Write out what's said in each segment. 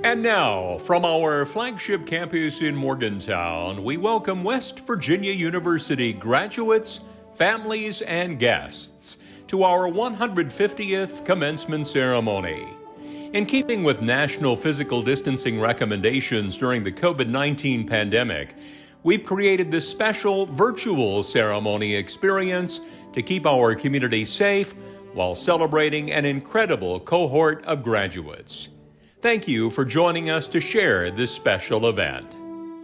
And now, from our flagship campus in Morgantown, we welcome West Virginia University graduates, families, and guests to our 150th commencement ceremony. In keeping with national physical distancing recommendations during the COVID-19 pandemic, we've created this special virtual ceremony experience to keep our community safe while celebrating an incredible cohort of graduates. Thank you for joining us to share this special event.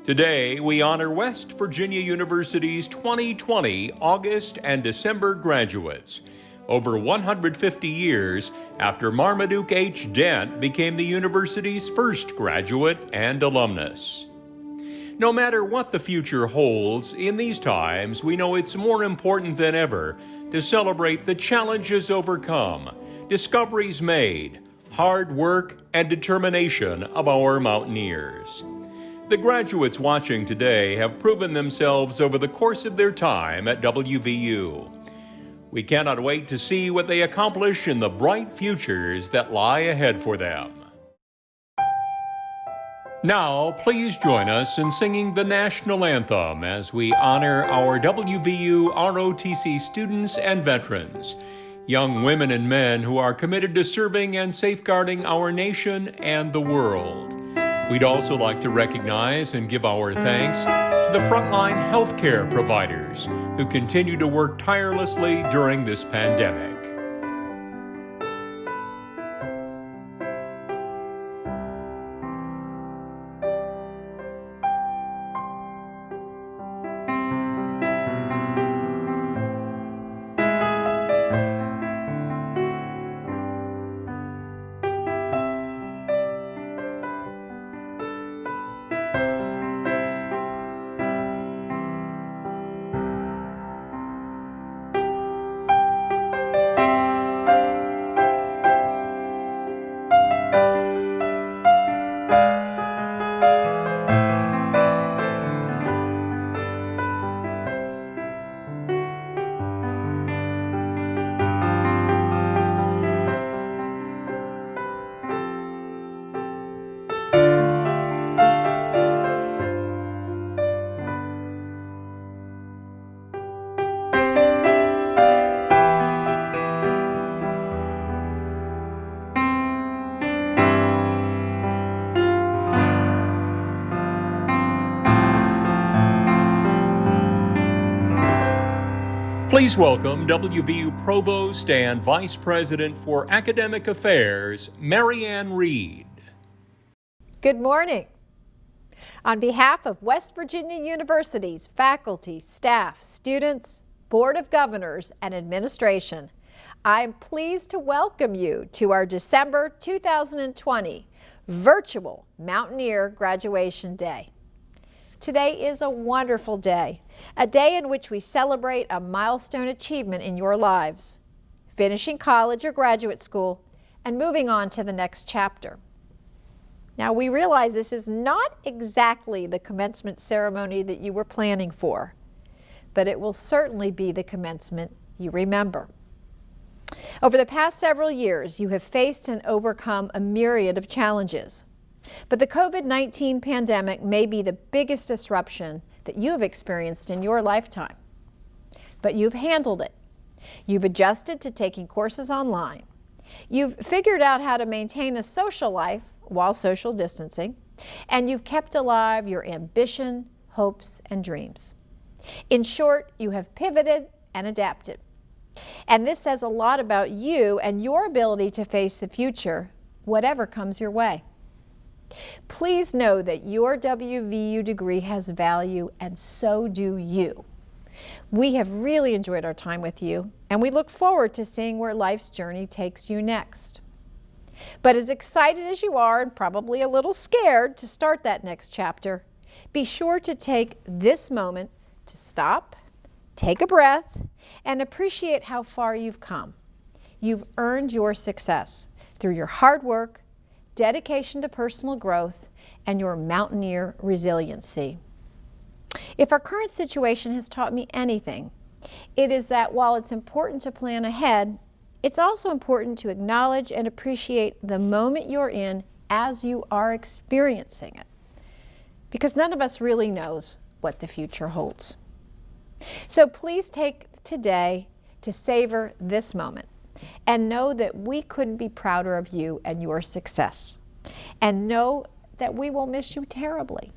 Today, we honor West Virginia University's 2020 August and December graduates, over 150 years after Marmaduke H. Dent became the university's first graduate and alumnus. No matter what the future holds, in these times, we know it's more important than ever to celebrate the challenges overcome, discoveries made, hard work, and determination of our mountaineers. The graduates watching today have proven themselves over the course of their time at WVU. We cannot wait to see what they accomplish in the bright futures that lie ahead for them. Now, please join us in singing the national anthem as we honor our WVU ROTC students and veterans, young women and men who are committed to serving and safeguarding our nation and the world. We'd also like to recognize and give our thanks to the frontline healthcare providers who continue to work tirelessly during this pandemic. Please welcome WVU Provost and Vice President for Academic Affairs, Marianne Reed. Good morning. On behalf of West Virginia University's faculty, staff, students, Board of Governors, and administration, I'm pleased to welcome you to our December 2020 virtual Mountaineer Graduation Day. Today is a wonderful day, a day in which we celebrate a milestone achievement in your lives, finishing college or graduate school and moving on to the next chapter. Now, we realize this is not exactly the commencement ceremony that you were planning for, but it will certainly be the commencement you remember. Over the past several years, you have faced and overcome a myriad of challenges. But the COVID-19 pandemic may be the biggest disruption that you have experienced in your lifetime. But you've handled it. You've adjusted to taking courses online. You've figured out how to maintain a social life while social distancing. And you've kept alive your ambition, hopes, and dreams. In short, you have pivoted and adapted. And this says a lot about you and your ability to face the future, whatever comes your way. Please know that your WVU degree has value, and so do you. We have really enjoyed our time with you, and we look forward to seeing where life's journey takes you next. But as excited as you are, and probably a little scared to start that next chapter, be sure to take this moment to stop, take a breath, and appreciate how far you've come. You've earned your success through your hard work, dedication to personal growth, and your mountaineer resiliency. If our current situation has taught me anything, it is that while it's important to plan ahead, it's also important to acknowledge and appreciate the moment you're in as you are experiencing it, because none of us really knows what the future holds. So please take today to savor this moment and know that we couldn't be prouder of you and your success. And know that we will miss you terribly.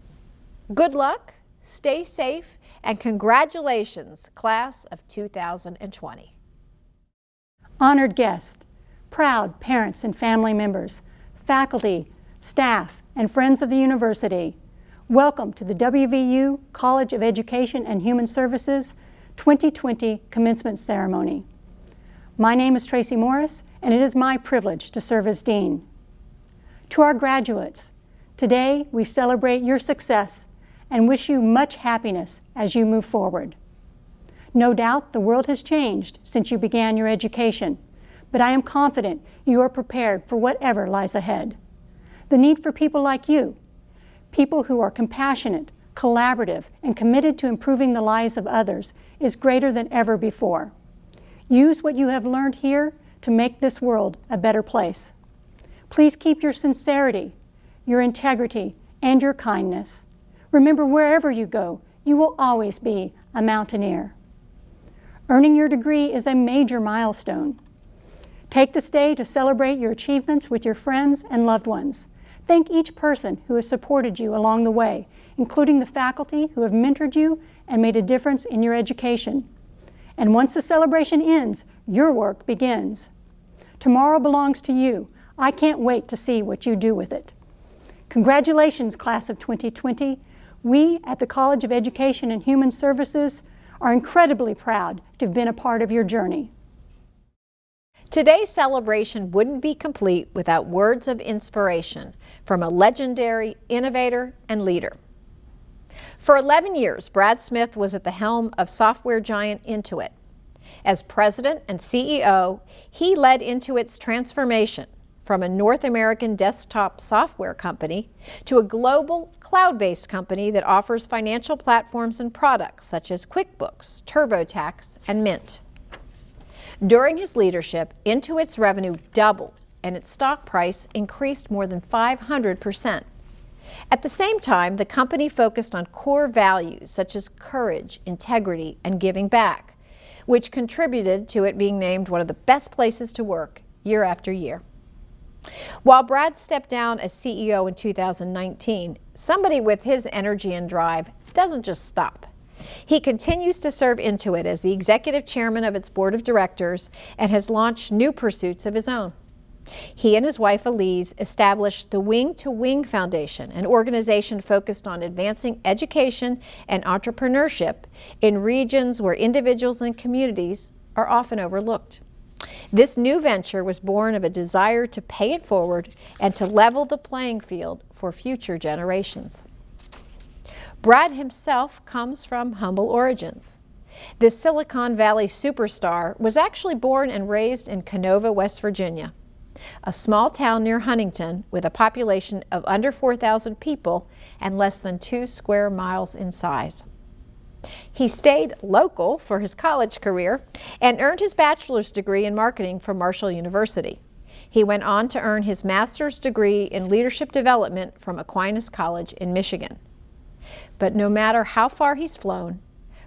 Good luck, stay safe, and congratulations, class of 2020. Honored guests, proud parents and family members, faculty, staff, and friends of the university, welcome to the WVU College of Education and Human Services 2020 Commencement Ceremony. My name is Tracy Morris, and it is my privilege to serve as Dean. To our graduates, today we celebrate your success and wish you much happiness as you move forward. No doubt the world has changed since you began your education, but I am confident you are prepared for whatever lies ahead. The need for people like you, people who are compassionate, collaborative, and committed to improving the lives of others, is greater than ever before. Use what you have learned here to make this world a better place. Please keep your sincerity, your integrity, and your kindness. Remember, wherever you go, you will always be a mountaineer. Earning your degree is a major milestone. Take this day to celebrate your achievements with your friends and loved ones. Thank each person who has supported you along the way, including the faculty who have mentored you and made a difference in your education. And once the celebration ends, your work begins. Tomorrow belongs to you. I can't wait to see what you do with it. Congratulations, class of 2020. We at the College of Education and Human Services are incredibly proud to have been a part of your journey. Today's celebration wouldn't be complete without words of inspiration from a legendary innovator and leader. For 11 years, Brad Smith was at the helm of software giant Intuit. As president and CEO, he led Intuit's transformation from a North American desktop software company to a global cloud-based company that offers financial platforms and products such as QuickBooks, TurboTax, and Mint. During his leadership, Intuit's revenue doubled and its stock price increased more than 500%. At the same time, the company focused on core values such as courage, integrity, and giving back, which contributed to it being named one of the best places to work year after year. While Brad stepped down as CEO in 2019, somebody with his energy and drive doesn't just stop. He continues to serve Intuit as the executive chairman of its board of directors and has launched new pursuits of his own. He and his wife Elise established the Wing to Wing Foundation, an organization focused on advancing education and entrepreneurship in regions where individuals and communities are often overlooked. This new venture was born of a desire to pay it forward and to level the playing field for future generations. Brad himself comes from humble origins. This Silicon Valley superstar was actually born and raised in Canova, West Virginia, a small town near Huntington with a population of under 4,000 people and less than 2 square miles in size. He stayed local for his college career and earned his bachelor's degree in marketing from Marshall University. He went on to earn his master's degree in leadership development from Aquinas College in Michigan. But no matter how far he's flown,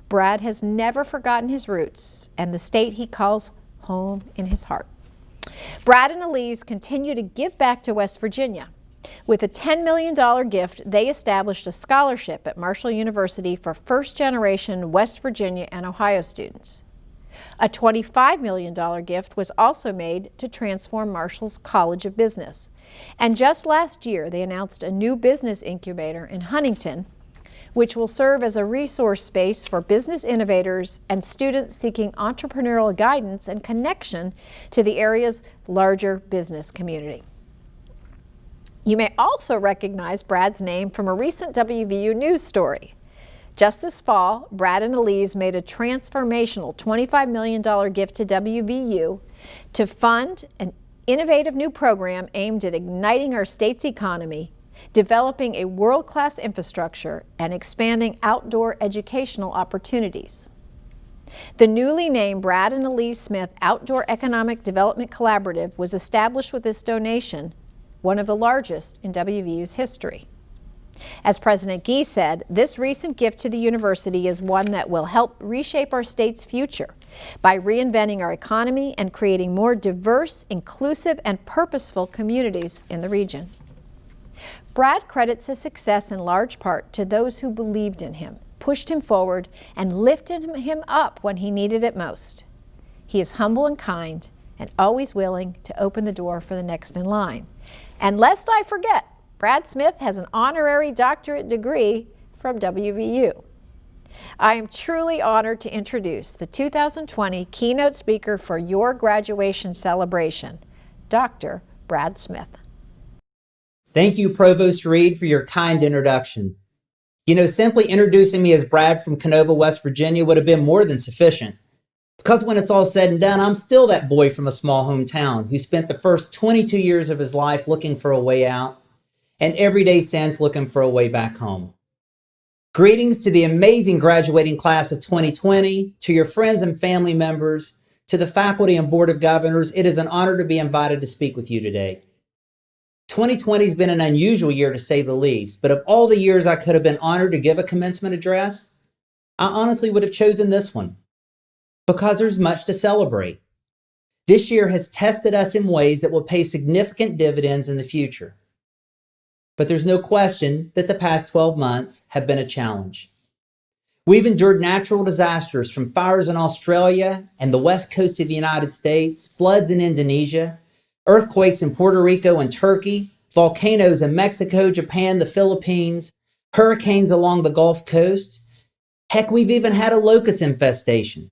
Brad has never forgotten his roots and the state he calls home in his heart. Brad and Elise continue to give back to West Virginia. With a $10 million gift, they established a scholarship at Marshall University for first-generation West Virginia and Ohio students. A $25 million gift was also made to transform Marshall's College of Business. And just last year, they announced a new business incubator in Huntington, which will serve as a resource space for business innovators and students seeking entrepreneurial guidance and connection to the area's larger business community. You may also recognize Brad's name from a recent WVU news story. Just this fall, Brad and Elise made a transformational $25 million gift to WVU to fund an innovative new program aimed at igniting our state's economy, developing a world-class infrastructure, and expanding outdoor educational opportunities. The newly named Brad and Elise Smith Outdoor Economic Development Collaborative was established with this donation, one of the largest in WVU's history. As President Gee said, this recent gift to the university is one that will help reshape our state's future by reinventing our economy and creating more diverse, inclusive, and purposeful communities in the region. Brad credits his success in large part to those who believed in him, pushed him forward, and lifted him up when he needed it most. He is humble and kind and always willing to open the door for the next in line. And lest I forget, Brad Smith has an honorary doctorate degree from WVU. I am truly honored to introduce the 2020 keynote speaker for your graduation celebration, Dr. Brad Smith. Thank you, Provost Reed, for your kind introduction. You know, simply introducing me as Brad from Canova, West Virginia would have been more than sufficient. Because when it's all said and done, I'm still that boy from a small hometown who spent the first 22 years of his life looking for a way out, and every day since looking for a way back home. Greetings to the amazing graduating class of 2020, to your friends and family members, to the faculty and board of governors. It is an honor to be invited to speak with you today. 2020 has been an unusual year to say the least, but of all the years I could have been honored to give a commencement address, I honestly would have chosen this one because there's much to celebrate. This year has tested us in ways that will pay significant dividends in the future. But there's no question that the past 12 months have been a challenge. We've endured natural disasters from fires in Australia and the west coast of the United States, floods in Indonesia, earthquakes in Puerto Rico and Turkey, volcanoes in Mexico, Japan, the Philippines, hurricanes along the Gulf Coast. Heck, we've even had a locust infestation.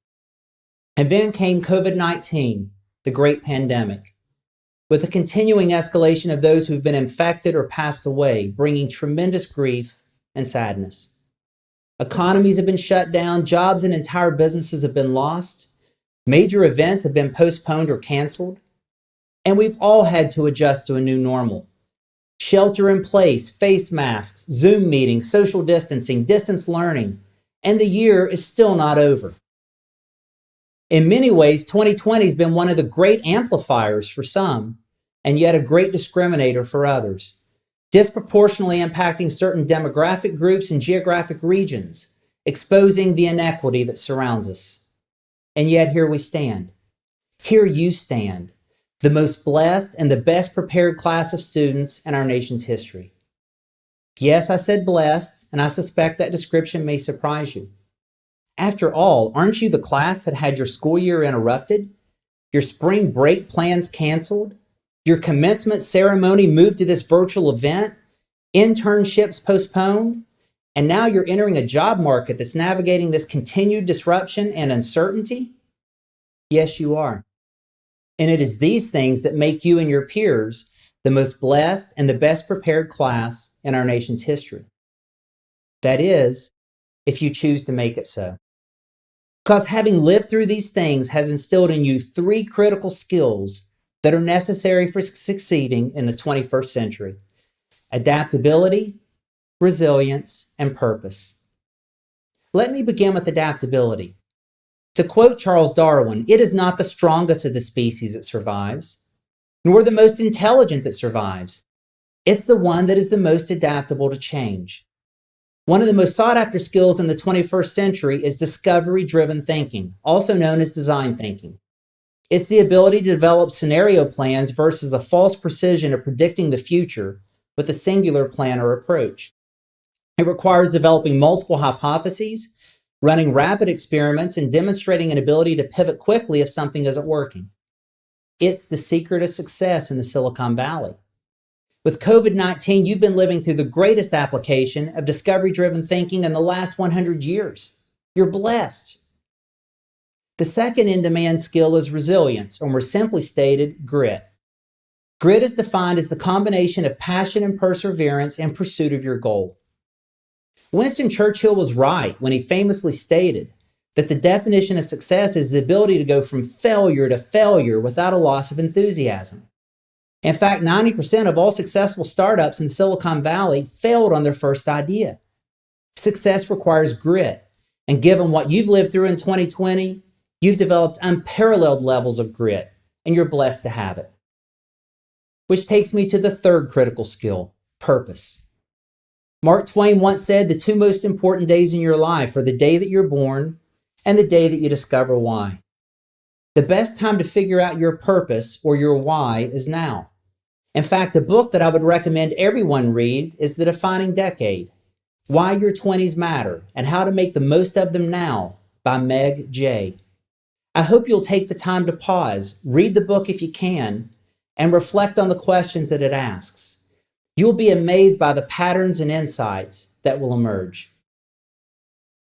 And then came COVID-19, the great pandemic, with a continuing escalation of those who've been infected or passed away, bringing tremendous grief and sadness. Economies have been shut down, jobs and entire businesses have been lost, major events have been postponed or canceled, and we've all had to adjust to a new normal. Shelter in place, face masks, Zoom meetings, social distancing, distance learning, and the year is still not over. In many ways, 2020 has been one of the great amplifiers for some, and yet a great discriminator for others, disproportionately impacting certain demographic groups and geographic regions, exposing the inequity that surrounds us. And yet here we stand. Here you stand, the most blessed and the best prepared class of students in our nation's history. Yes, I said blessed, and I suspect that description may surprise you. After all, aren't you the class that had your school year interrupted, your spring break plans canceled, your commencement ceremony moved to this virtual event, internships postponed, and now you're entering a job market that's navigating this continued disruption and uncertainty? Yes, you are. And it is these things that make you and your peers the most blessed and the best prepared class in our nation's history. That is, if you choose to make it so. Because having lived through these things has instilled in you 3 critical skills that are necessary for succeeding in the 21st century: adaptability, resilience, and purpose. Let me begin with adaptability. To quote Charles Darwin, it is not the strongest of the species that survives, nor the most intelligent that survives. It's the one that is the most adaptable to change. One of the most sought-after skills in the 21st century is discovery-driven thinking, also known as design thinking. It's the ability to develop scenario plans versus a false precision of predicting the future with a singular plan or approach. It requires developing multiple hypotheses, running rapid experiments, and demonstrating an ability to pivot quickly if something isn't working. It's the secret of success in the Silicon Valley. With COVID-19, you've been living through the greatest application of discovery-driven thinking in the last 100 years. You're blessed. The second in-demand skill is resilience, or more simply stated, grit. Grit is defined as the combination of passion and perseverance in pursuit of your goal. Winston Churchill was right when he famously stated that the definition of success is the ability to go from failure to failure without a loss of enthusiasm. In fact, 90% of all successful startups in Silicon Valley failed on their first idea. Success requires grit, and given what you've lived through in 2020, you've developed unparalleled levels of grit, and you're blessed to have it. Which takes me to the third critical skill, purpose. Mark Twain once said the two most important days in your life are the day that you're born and the day that you discover why. The best time to figure out your purpose or your why is now. In fact, a book that I would recommend everyone read is The Defining Decade, Why Your 20s Matter and How to Make the Most of Them Now by Meg Jay. I hope you'll take the time to pause, read the book if you can, and reflect on the questions that it asks. You'll be amazed by the patterns and insights that will emerge.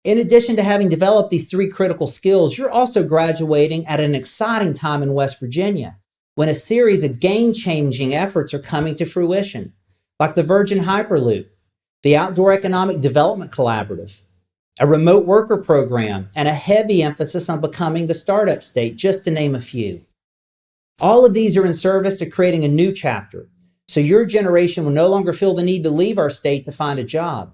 In addition to having developed these three critical skills, you're also graduating at an exciting time in West Virginia when a series of game-changing efforts are coming to fruition, like the Virgin Hyperloop, the Outdoor Economic Development Collaborative, a remote worker program, and a heavy emphasis on becoming the startup state, just to name a few. All of these are in service to creating a new chapter, so your generation will no longer feel the need to leave our state to find a job.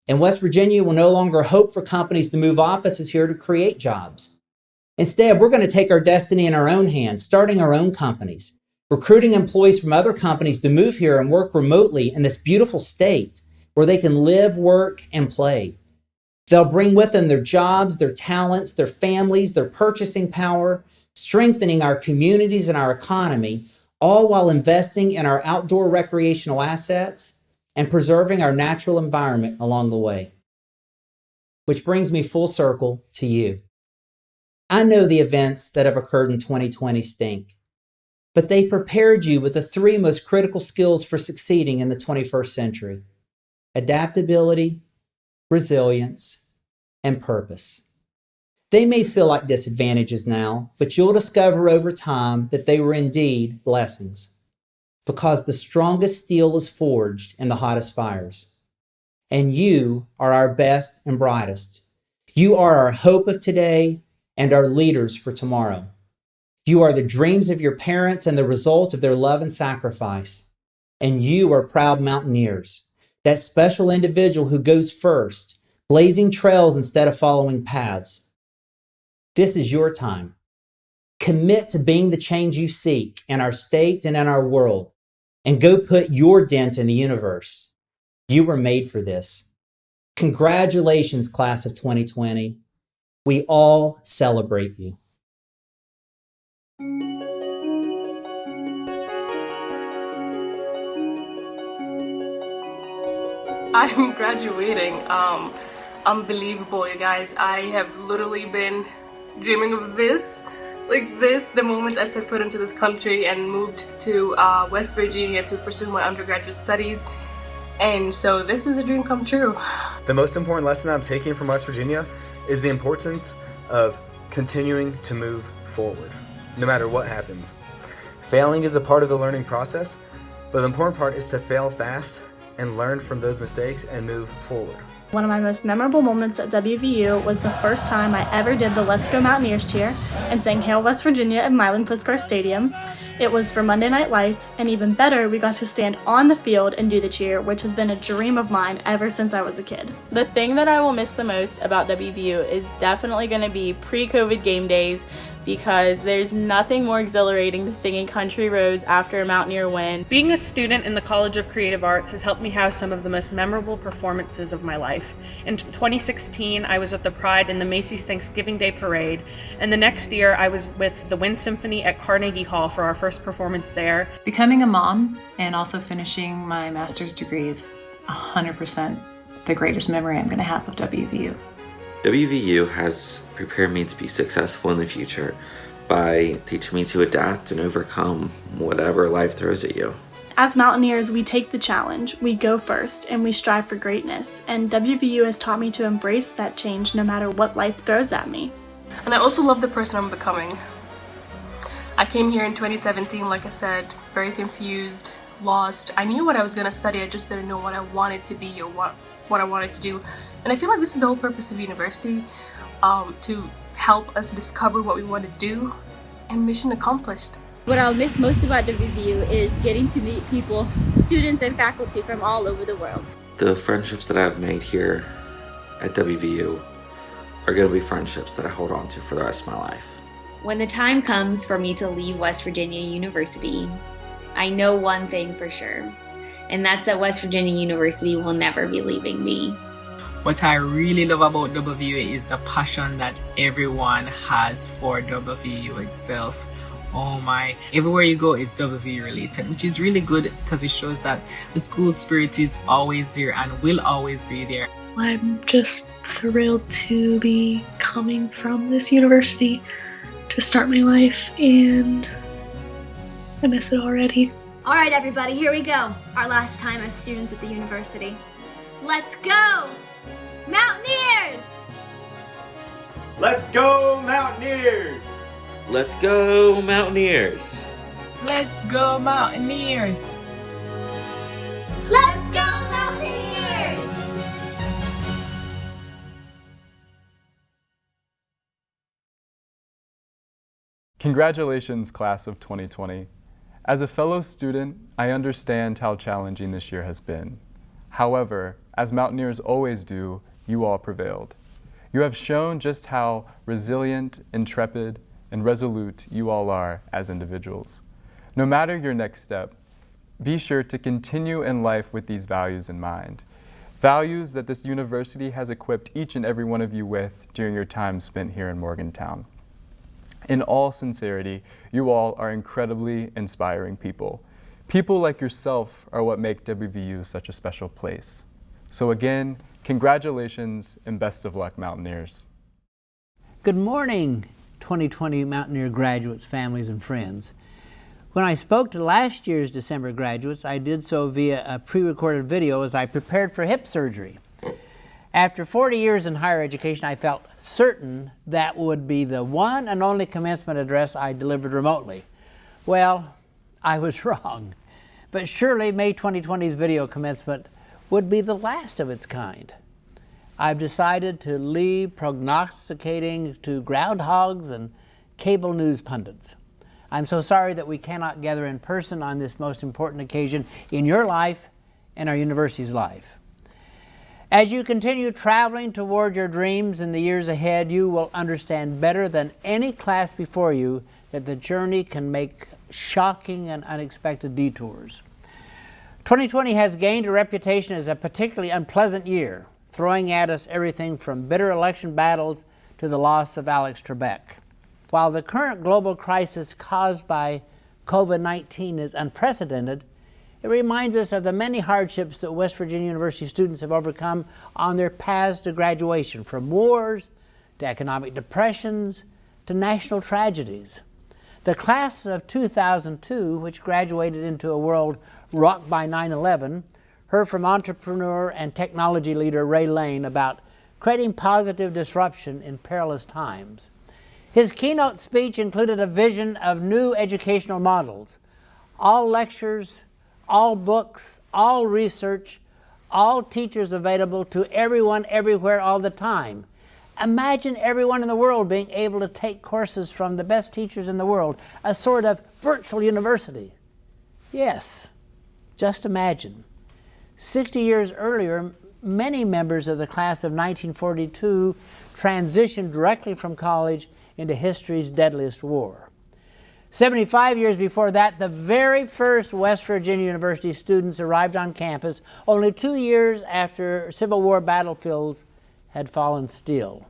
And West Virginia will no longer hope for companies to move offices here to create jobs. Instead, we're going to take our destiny in our own hands, starting our own companies, recruiting employees from other companies to move here and work remotely in this beautiful state where they can live, work, and play. They'll bring with them their jobs, their talents, their families, their purchasing power, strengthening our communities and our economy, all while investing in our outdoor recreational assets and preserving our natural environment along the way. Which brings me full circle to you. I know the events that have occurred in 2020 stink, but they prepared you with the three most critical skills for succeeding in the 21st century: adaptability, resilience, and purpose. They may feel like disadvantages now, but you'll discover over time that they were indeed blessings, because the strongest steel is forged in the hottest fires. And you are our best and brightest. You are our hope of today and our leaders for tomorrow. You are the dreams of your parents and the result of their love and sacrifice. And you are proud mountaineers, that special individual who goes first, blazing trails instead of following paths. This is your time. Commit to being the change you seek in our state and in our world, and go put your dent in the universe. You were made for this. Congratulations, class of 2020. We all celebrate you. I'm graduating. Unbelievable, you guys. I have literally been dreaming of this, the moment I set foot into this country and moved to West Virginia to pursue my undergraduate studies. And so this is a dream come true. The most important lesson that I'm taking from West Virginia is the importance of continuing to move forward, no matter what happens. Failing is a part of the learning process, but the important part is to fail fast and learn from those mistakes and move forward. One of my most memorable moments at WVU was the first time I ever did the Let's Go Mountaineers cheer and sang Hail West Virginia at Milan Puskar Stadium. It was for Monday Night Lights, and even better, we got to stand on the field and do the cheer, which has been a dream of mine ever since I was a kid. The thing that I will miss the most about WVU is definitely going to be pre-COVID game days, because there's nothing more exhilarating than singing Country Roads after a Mountaineer win. Being a student in the College of Creative Arts has helped me have some of the most memorable performances of my life. In 2016, I was with the Pride in the Macy's Thanksgiving Day Parade, and the next year I was with the Wind Symphony at Carnegie Hall for our first performance there. Becoming a mom and also finishing my master's degree is 100% the greatest memory I'm going to have of WVU. WVU has prepared me to be successful in the future by teaching me to adapt and overcome whatever life throws at you. As Mountaineers, we take the challenge, we go first, and we strive for greatness. And WVU has taught me to embrace that change no matter what life throws at me. And I also love the person I'm becoming. I came here in 2017, like I said, very confused, lost. I knew what I was going to study, I just didn't know what I wanted to be or what I wanted to do. And I feel like this is the whole purpose of university, to help us discover what we want to do, and mission accomplished. What I'll miss most about WVU is getting to meet people, students and faculty from all over the world. The friendships that I've made here at WVU are going to be friendships that I hold on to for the rest of my life. When the time comes for me to leave West Virginia University, I know one thing for sure, and that's that West Virginia University will never be leaving me. What I really love about WVU is the passion that everyone has for WVU itself. Oh my, everywhere you go it's WVU related, which is really good because it shows that the school spirit is always there and will always be there. I'm just thrilled to be coming from this university to start my life, and I miss it already. All right, everybody, here we go. Our last time as students at the university. Let's go, Mountaineers! Let's go, Mountaineers! Let's go, Mountaineers! Let's go, Mountaineers! Let's go, Mountaineers! Congratulations, class of 2020. As a fellow student, I understand how challenging this year has been. However, as Mountaineers always do, you all prevailed. You have shown just how resilient, intrepid, and resolute you all are as individuals. No matter your next step, be sure to continue in life with these values in mind. Values that this university has equipped each and every one of you with during your time spent here in Morgantown. In all sincerity, you all are incredibly inspiring people. People like yourself are what make WVU such a special place. So again, congratulations and best of luck, Mountaineers. Good morning, 2020 Mountaineer graduates, families, and friends. When I spoke to last year's December graduates, I did so via a pre-recorded video as I prepared for hip surgery. After 40 years in higher education, I felt certain that would be the one and only commencement address I delivered remotely. Well, I was wrong. But surely May 2020's video commencement would be the last of its kind. I've decided to leave prognosticating to groundhogs and cable news pundits. I'm so sorry that we cannot gather in person on this most important occasion in your life and our university's life. As you continue traveling toward your dreams in the years ahead, you will understand better than any class before you that the journey can make shocking and unexpected detours. 2020 has gained a reputation as a particularly unpleasant year, throwing at us everything from bitter election battles to the loss of Alex Trebek. While the current global crisis caused by COVID-19 is unprecedented, it reminds us of the many hardships that West Virginia University students have overcome on their paths to graduation, from wars to economic depressions to national tragedies. The class of 2002, which graduated into a world rocked by 9/11, heard from entrepreneur and technology leader Ray Lane about creating positive disruption in perilous times. His keynote speech included a vision of new educational models. All lectures, all books, all research, all teachers available to everyone, everywhere, all the time. Imagine everyone in the world being able to take courses from the best teachers in the world, a sort of virtual university. Yes, just imagine. 60 years earlier, many members of the class of 1942 transitioned directly from college into history's deadliest war. 75 years before that, the very first West Virginia University students arrived on campus only 2 years after Civil War battlefields had fallen still.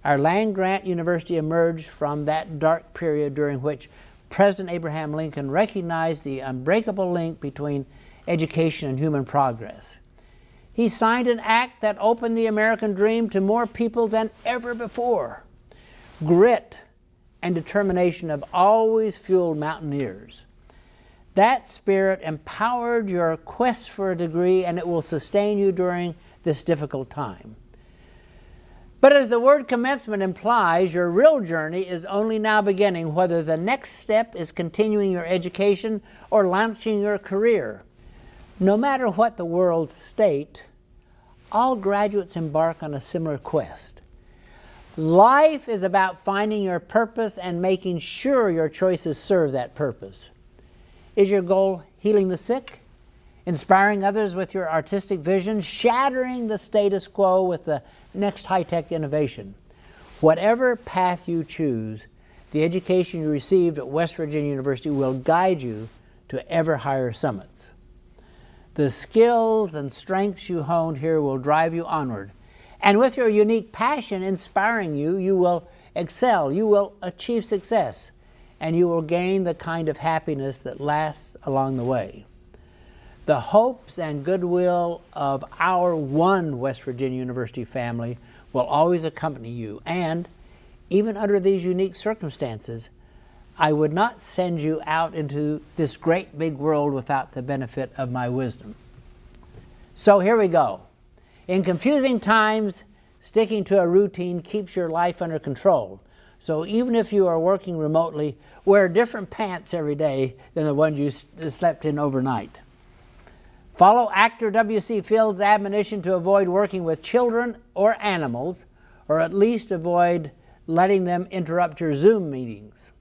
Our land-grant university emerged from that dark period during which President Abraham Lincoln recognized the unbreakable link between education and human progress. He signed an act that opened the American dream to more people than ever before. Grit and determination have always fueled Mountaineers. That spirit empowered your quest for a degree, and it will sustain you during this difficult time. But as the word commencement implies, your real journey is only now beginning, whether the next step is continuing your education or launching your career. No matter what the world's state, all graduates embark on a similar quest. Life is about finding your purpose and making sure your choices serve that purpose. Is your goal healing the sick, inspiring others with your artistic vision, shattering the status quo with the next high-tech innovation? Whatever path you choose, the education you received at West Virginia University will guide you to ever higher summits. The skills and strengths you honed here will drive you onward. And with your unique passion inspiring you, you will excel, you will achieve success, and you will gain the kind of happiness that lasts along the way. The hopes and goodwill of our one West Virginia University family will always accompany you, and even under these unique circumstances, I would not send you out into this great big world without the benefit of my wisdom. So here we go. In confusing times, sticking to a routine keeps your life under control. So even if you are working remotely, wear different pants every day than the ones you slept in overnight. Follow actor W.C. Fields' admonition to avoid working with children or animals, or at least avoid letting them interrupt your Zoom meetings.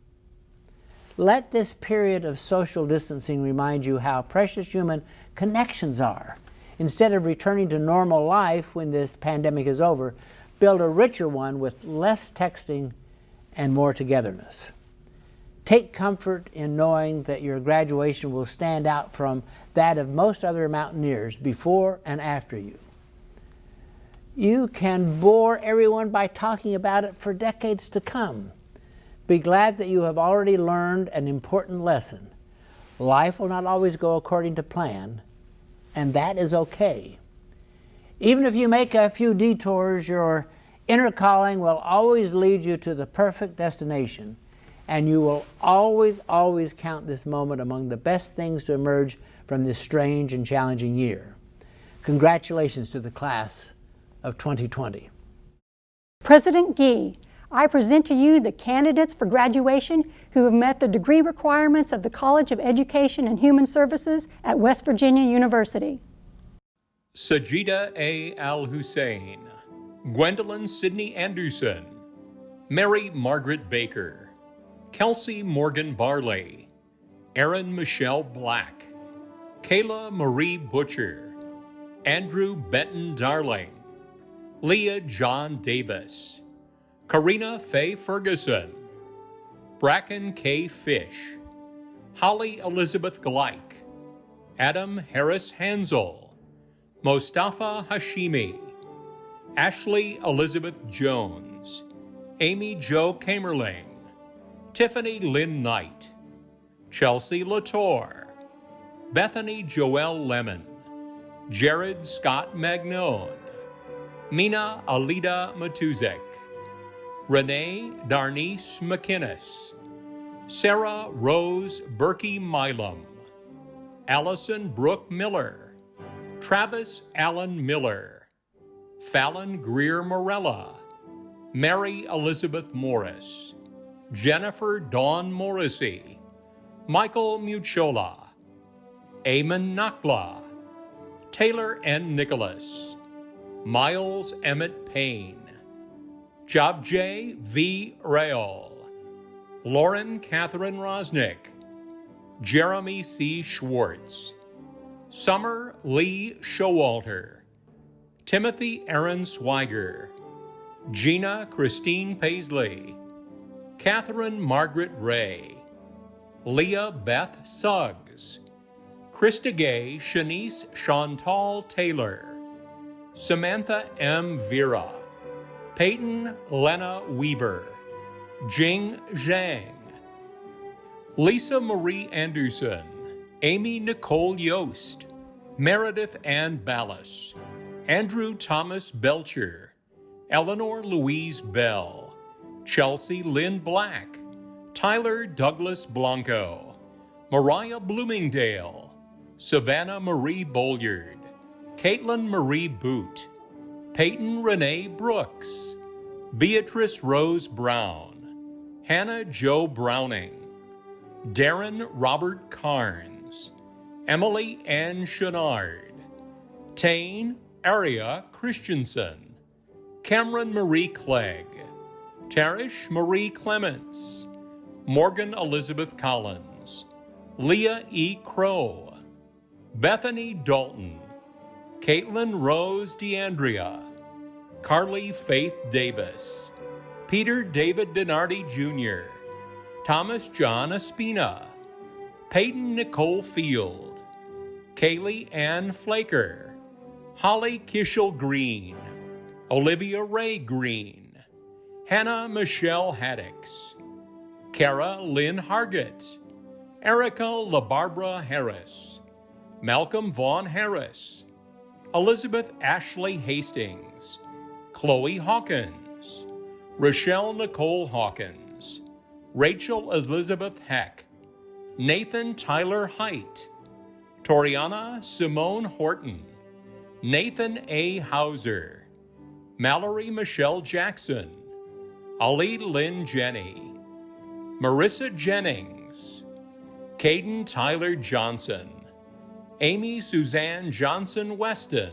Let this period of social distancing remind you how precious human connections are. Instead of returning to normal life when this pandemic is over, build a richer one with less texting and more togetherness. Take comfort in knowing that your graduation will stand out from that of most other mountaineers before and after you. You can bore everyone by talking about it for decades to come. Be glad that you have already learned an important lesson. Life will not always go according to plan, and that is okay. Even if you make a few detours, your inner calling will always lead you to the perfect destination, and you will always, always count this moment among the best things to emerge from this strange and challenging year. Congratulations to the class of 2020. President Gee, I present to you the candidates for graduation who have met the degree requirements of the College of Education and Human Services at West Virginia University. Sajida A. Al-Hussein, Gwendolyn Sidney Anderson, Mary Margaret Baker, Kelsey Morgan Barley, Erin Michelle Black, Kayla Marie Butcher, Andrew Benton Darling, Leah John Davis, Karina Faye Ferguson, Bracken K. Fish, Holly Elizabeth Gleich, Adam Harris Hansel, Mostafa Hashimi, Ashley Elizabeth Jones, Amy Jo Kamerling, Tiffany Lynn Knight, Chelsea Latour, Bethany Joelle Lemon, Jared Scott Magnone, Mina Alida Matuzek, Renee Darnice McInnes, Sarah Rose Berkey Milam, Allison Brooke Miller, Travis Allen Miller, Fallon Greer Morella, Mary Elizabeth Morris, Jennifer Dawn Morrissey, Michael Muchola, Eamon Nakla, Taylor N. Nicholas, Miles Emmett Payne, Jobjay V. Raol, Lauren Catherine Rosnick, Jeremy C. Schwartz, Summer Lee Showalter, Timothy Aaron Swiger, Gina Christine Paisley, Catherine Margaret Ray, Leah Beth Suggs, Krista Gay Shanice Chantal Taylor, Samantha M. Vera, Peyton Lena Weaver, Jing Zhang, Lisa Marie Anderson, Amy Nicole Yost, Meredith Ann Ballas, Andrew Thomas Belcher, Eleanor Louise Bell, Chelsea Lynn Black, Tyler Douglas Blanco, Mariah Bloomingdale, Savannah Marie Bolliard, Caitlin Marie Boot, Peyton Renee Brooks, Beatrice Rose Brown, Hannah Jo Browning, Darren Robert Carnes, Emily Ann Chenard, Tane Aria Christensen, Cameron Marie Clegg, Tarish Marie Clements, Morgan Elizabeth Collins, Leah E. Crow, Bethany Dalton, Caitlin Rose DeAndrea, Carly Faith Davis, Peter David Denardi Jr., Thomas John Espina, Peyton Nicole Field, Kaylee Ann Flaker, Holly Kishel Green, Olivia Ray Green, Hannah Michelle Haddix, Kara Lynn Hargett, Erica LaBarbara Harris, Malcolm Vaughn Harris, Elizabeth Ashley Hastings, Chloe Hawkins, Rochelle Nicole Hawkins, Rachel Elizabeth Heck, Nathan Tyler Height, Toriana Simone Horton, Nathan A. Hauser, Mallory Michelle Jackson, Ali Lynn Jenny, Marissa Jennings, Caden Tyler Johnson, Amy Suzanne Johnson Weston,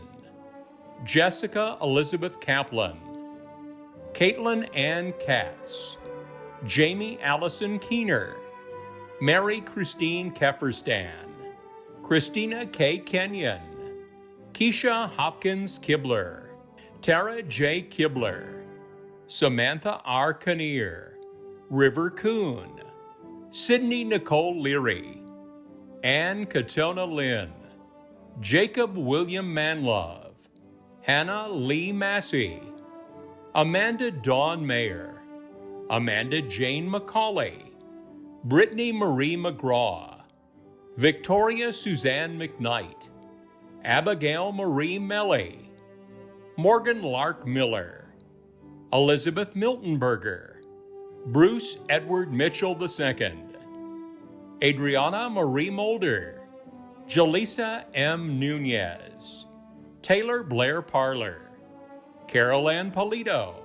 Jessica Elizabeth Kaplan, Caitlin Ann Katz, Jamie Allison Keener, Mary Christine Kefferstan, Christina K. Kenyon, Keisha Hopkins Kibler, Tara J. Kibler, Samantha R. Kinnear, River Kuhn, Sydney Nicole Leary, Ann Katona Lynn, Jacob William Manlove, Hannah Lee Massey, Amanda Dawn Mayer, Amanda Jane McCauley, Brittany Marie McGraw, Victoria Suzanne McKnight, Abigail Marie Melly, Morgan Lark Miller, Elizabeth Miltonberger, Bruce Edward Mitchell II, Adriana Marie Mulder, Jaleesa M. Nunez, Taylor Blair Parler, Carol Ann Polito,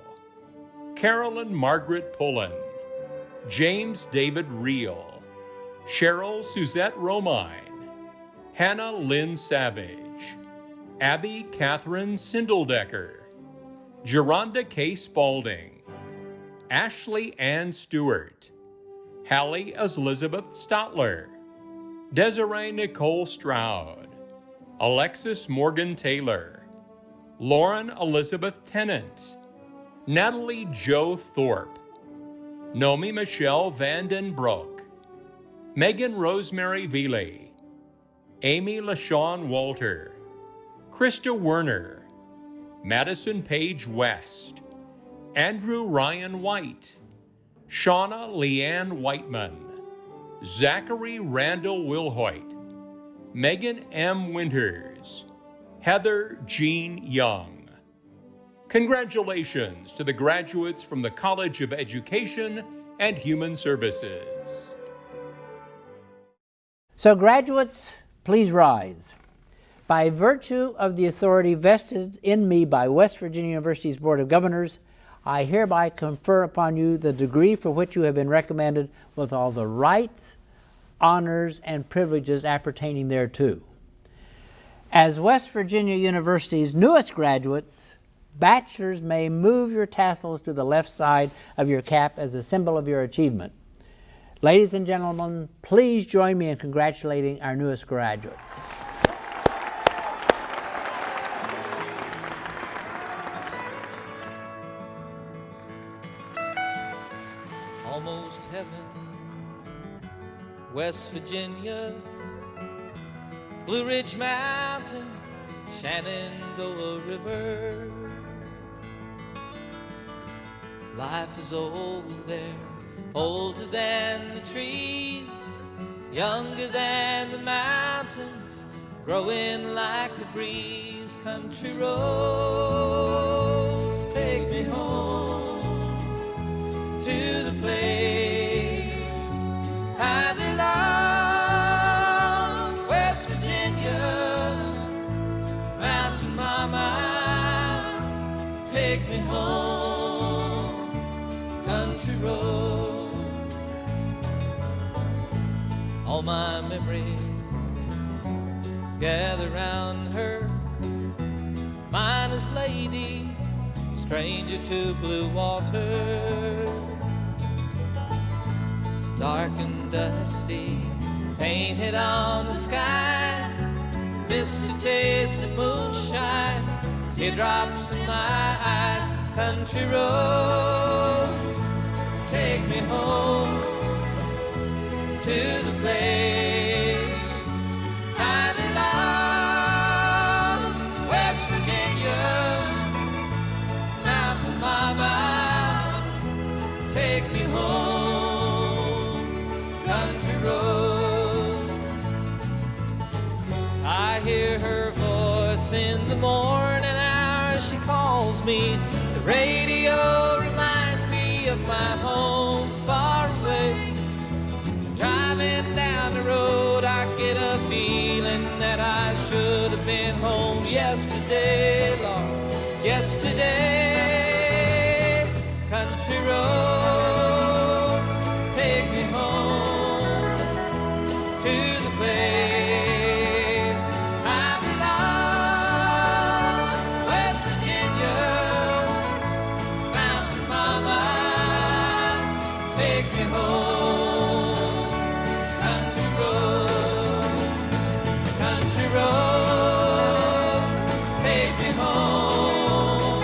Carolyn Margaret Pullen, James David Reel, Cheryl Suzette Romine, Hannah Lynn Savage, Abby Catherine Sindeldecker, Geronda K. Spalding, Ashley Ann Stewart, Hallie Elizabeth Stotler, Desiree Nicole Stroud, Alexis Morgan Taylor, Lauren Elizabeth Tennant, Natalie Jo Thorpe, Nomi Michelle Vandenbroek, Megan Rosemary Veely, Amy LaShawn Walter, Krista Werner, Madison Page West, Andrew Ryan White, Shauna Leanne Whiteman, Zachary Randall Wilhoit, Megan M. Winters, Heather Jean Young. Congratulations to the graduates from the College of Education and Human Services. So graduates, please rise. By virtue of the authority vested in me by West Virginia University's Board of Governors, I hereby confer upon you the degree for which you have been recommended with all the rights, honors, and privileges appertaining thereto. As West Virginia University's newest graduates, bachelors may move your tassels to the left side of your cap as a symbol of your achievement. Ladies and gentlemen, please join me in congratulating our newest graduates. Almost heaven, West Virginia, Blue Ridge Mountain, Shenandoah River. Life is old there, older than the trees, younger than the mountains, growing like a breeze. Country roads take me home to the place I belong. West Virginia, Mountain Mama, take me home. Country roads, all my memories gather round her. Miner's lady, stranger to blue water, dark and dusty, painted on the sky, misty taste of moonshine, teardrops in my eyes. Country roads take me home to the place Yes, in the morning hours she calls me. The radio reminds me of my home far away. Driving down the road, I get a feeling that I should have been home yesterday, Lord, yesterday. Country roads, take me home to the place I belong. West Virginia, Mountain Mama, take me home. Country road, take me home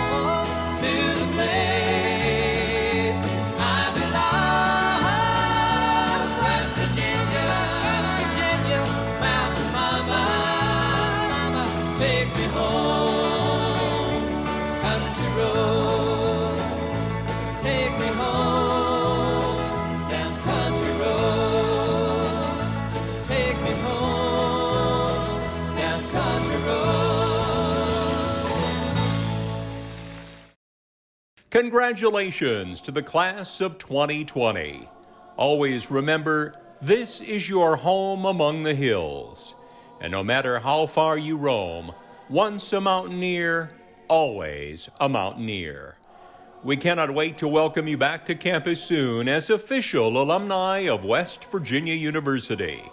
to the place I belong. West Virginia, Mountain Mama, take me home. Country road, take me home. Down country road, take me home. Down country road. Congratulations to the class of 2020. Always remember, this is your home among the hills. And no matter how far you roam, once a mountaineer, always a mountaineer. We cannot wait to welcome you back to campus soon as official alumni of West Virginia University.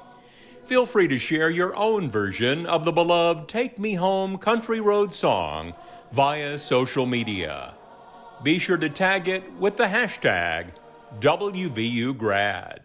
Feel free to share your own version of the beloved Take Me Home Country Road song via social media. Be sure to tag it with the hashtag WVUGrad.